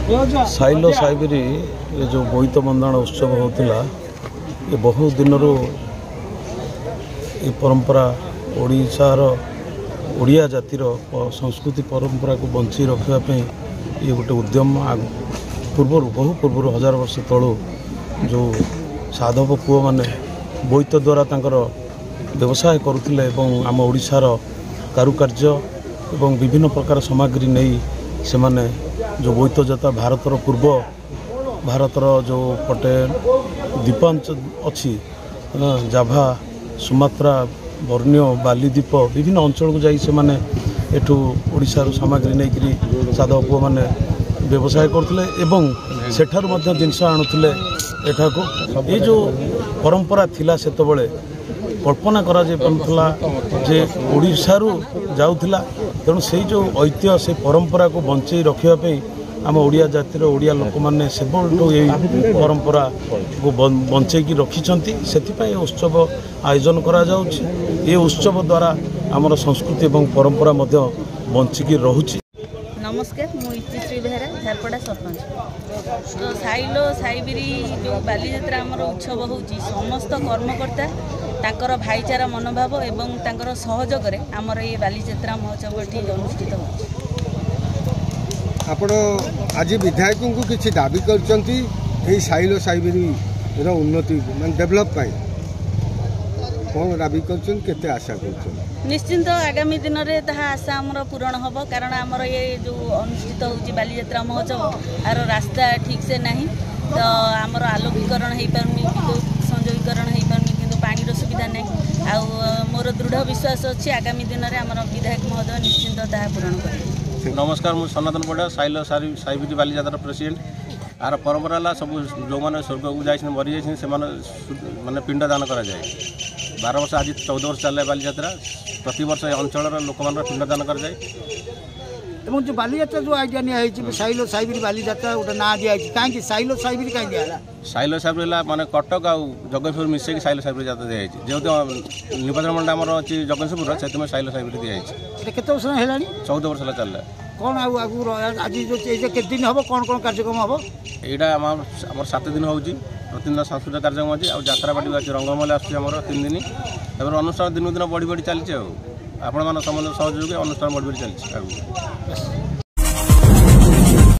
Silo साइबरी ये जो बोईत बंदाण उत्सव होता ये बहुत दिन ये परंपरा ओडिशार ओडिया जातिर संस्कृति परंपरा को बंची रखापी ये गोटे उद्यम पूर्वर बहु पूर्वर 1000 वर्ष तलू जो साधव पुओ माने बोईत द्वारा तांकर व्यवसाय करुले आम ओडिशार कारुकार्य एवं विभिन्न प्रकार सामग्री नहीं से माने जो बोईत जता भारतर पूर्व भारतर जो पटे द्वीपांचल अच्छी जाभा सुमात्रा बर्णियो बालीद्वीप विभिन्न अंचल को जाई से माने एठू ओडिशार सामग्री नहीं करी साधव पुओ माने व्यवसाय करथिले एवं सेठार मध्य जिनस आणुथिले एठाको ये जो परंपरा थिला सेतबेले कल्पना करा जे पनथला जे ओडिशारू जाउथिला तेणु से जो ऐतिह्य से परंपरा को बंचई रखापी आम ओडिया जातिर ओडिया लोक मैंने से परंपरा को बंचई रखिंट से उत्सव आयोजन करा जाउछि। ये उत्सव द्वारा आमर संस्कृति और परंपरा बंचिकी रोचे। नमस्कार मु इतिश्री बेहरा झारपड़ा सरपंच। तो साइलो साइबिरी जो बालीजात्रा आमर उत्सव होची समस्त कर्मकर्ता तांकर भाईचारा मनोभाव एवं तांकर सहयोग आमर ये बालीजात्रा महोत्सव अनुष्ठित हो। आपण आज विधायक को किसी दाबी करचंती साइलो साइबिरी उन्नति मान डेवलप कौन दाबी करते आशा कर निश्चिंत आगामी दिन में ताहा आशा आमर पूरण हम कारण आमर ये जो अनुष्ठित होची बालीजात्रा महोत्सव आर रास्ता ठीक से नहीं तो आमर आलोकीकरण हो पारनी विद्युत संयोगीकरण हो पारनी किंतु पानी सुविधा नहीं आउ मोर दृढ़ विश्वास अच्छी आगामी दिन में आमर विधायक महोदय निश्चिंत ताहा पूरण कर। नमस्कार मु सनातन पड़ा साइलो साइबिरी बालीजात्रा प्रेसिडेंट आर परंपरा है सब जो मैंने स्वर्ग को जाए मरी जाए माने पिंड दान करा जाए 12 वर्ष आज 14 वर्ष चल बालीजात्रा प्रति वर्ष अंचल लोक मान पिंड दान कर जाए। जो बालीजात्रा जो आइडिया नहीं साइलो साइबिरी बालीजात्रा गोटे ना दिखाई कहीं साइलो साइबिरी कहीं दिया साइलो साइबिरी माने कटक आ जगतपुर मिसेक साइलो साइबिरी जात्रा दिखाई जेहेतु निर्वाचन मंडल आम अच्छी जगतपुर से साइलो साइबिरी दिखाई केते वर्ष है 14 वर्ष चल कौन आगु आज जो केते दिन हम कौन कौन कार्यक्रम हम यहाँ आम 7 दिन हो प्रतिदिन सांस्कृतिक कार्यक्रम अच्छी आत्रा पार्टी अच्छी रंगमल आम 3 दिन तब अनुष्ठान दिन दिन बढ़ी बढ़ी चलती आपण मान समस्त सहयोग अनुष्ठान बढ़ी बढ़ी चलती।